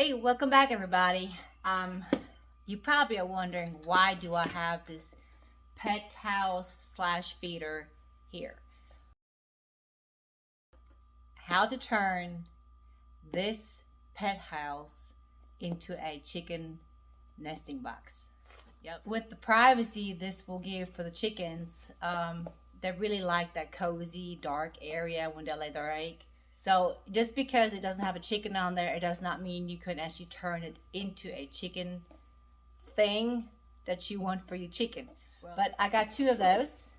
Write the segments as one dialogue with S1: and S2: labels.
S1: Hey, welcome back everybody. You probably are wondering, why do I have this pet house slash feeder here? How to turn this pet house into a chicken nesting box. Yep. With the privacy this will give for the chickens, they really like that cozy, dark area when they lay their egg. So just because it doesn't have a chicken on there, it does not mean you couldn't actually turn it into a chicken thing that you want for your chickens. But I got two of those.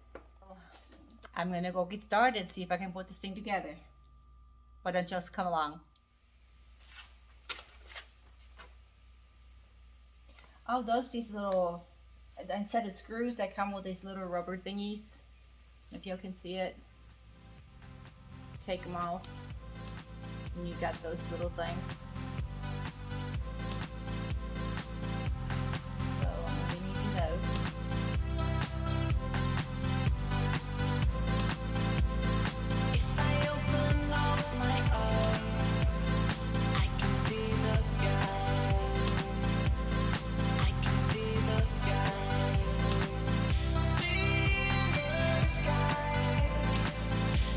S1: I'm gonna go get started and see if I can put this thing together. Why don't you just come along? Oh, these little, instead of screws, that come with these little rubber thingies. If you can see it, take them off, and you got those little things. So I'm gonna be needing those.
S2: If I open up my eyes, I can see the skies. I can see the sky. See the sky.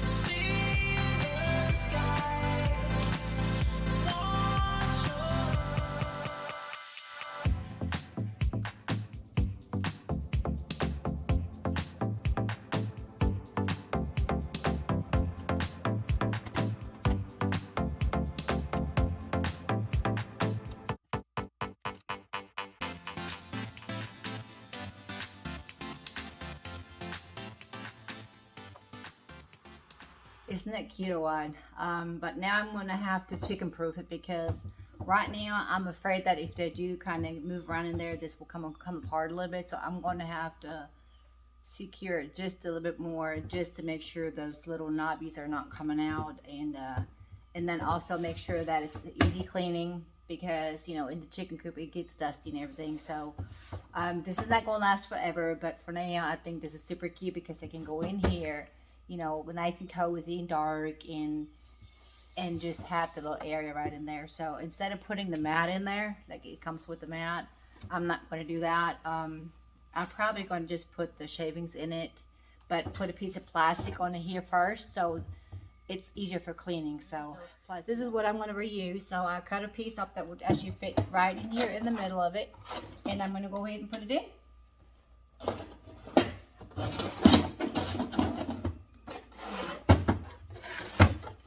S2: See the sky. Watch
S1: Isn't that cute or what? But now I'm gonna have to chicken proof it, because right now I'm afraid that if they do kind of move around in there, this will come apart a little bit. So I'm going to have to secure it just a little bit more, just to make sure those little knobbies are not coming out, and then also make sure that it's easy cleaning, because you know, in the chicken coop it gets dusty and everything. So this is not going to last forever, but for now I think this is super cute, because it can go in here, you know, nice and cozy and dark, and just have the little area right in there. So instead of putting the mat in there, like it comes with the mat, I'm not going to do that. I'm probably going to just put the shavings in it, but put a piece of plastic on it here first, so it's easier for cleaning. So this is what I'm going to reuse. So I cut a piece up that would actually fit right in here in the middle of it, and I'm going to go ahead and put it in.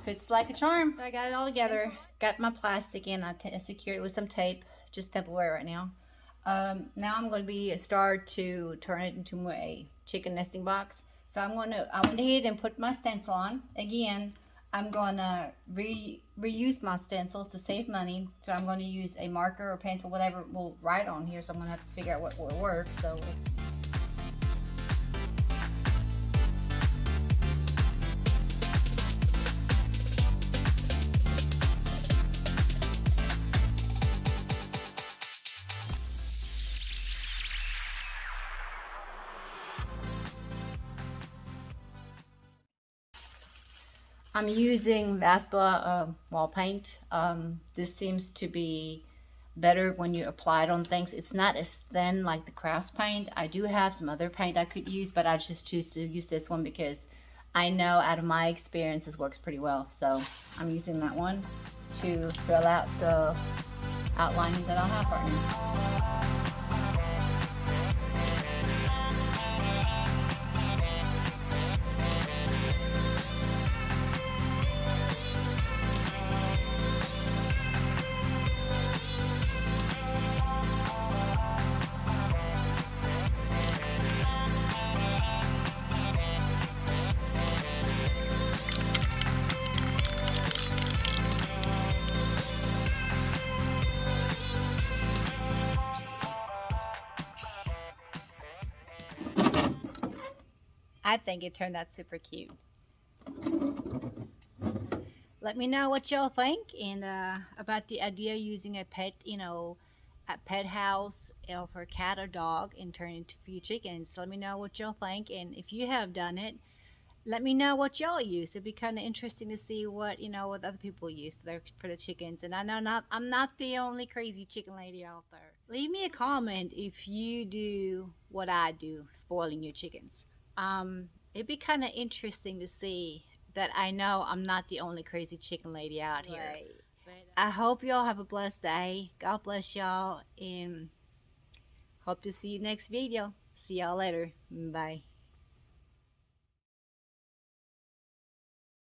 S1: Fits like a charm. So I got it all together. Got my plastic in. I secured it with some tape, just Tupperware right now. Now I'm going to start to turn it into a chicken nesting box. So I went ahead and put my stencil on. Again, I'm going to reuse my stencils to save money. So I'm going to use a marker or pencil, whatever will write on here. So I'm going to have to figure out what will work. So I'm using Vaspa wall paint. This seems to be better when you apply it on things. It's not as thin like the crafts paint. I do have some other paint I could use, but I just choose to use this one because I know out of my experience this works pretty well. So I'm using that one to fill out the outlining that I'll have right now. I think it turned out super cute. Let me know what y'all think, and about the idea of using a pet, a pet house, for a cat or dog and turn it into for your chickens. Let me know what y'all think, and if you have done it, let me know what y'all use. It'd be kind of interesting to see what what other people use for the chickens. And I know I'm not the only crazy chicken lady out there. Leave me a comment if you do what I do, spoiling your chickens. It'd be kind of interesting to see that I know I'm not the only crazy chicken lady out here.
S3: Right.
S1: I hope y'all have a blessed day. God bless y'all, and hope to see you next video. See y'all later. Bye.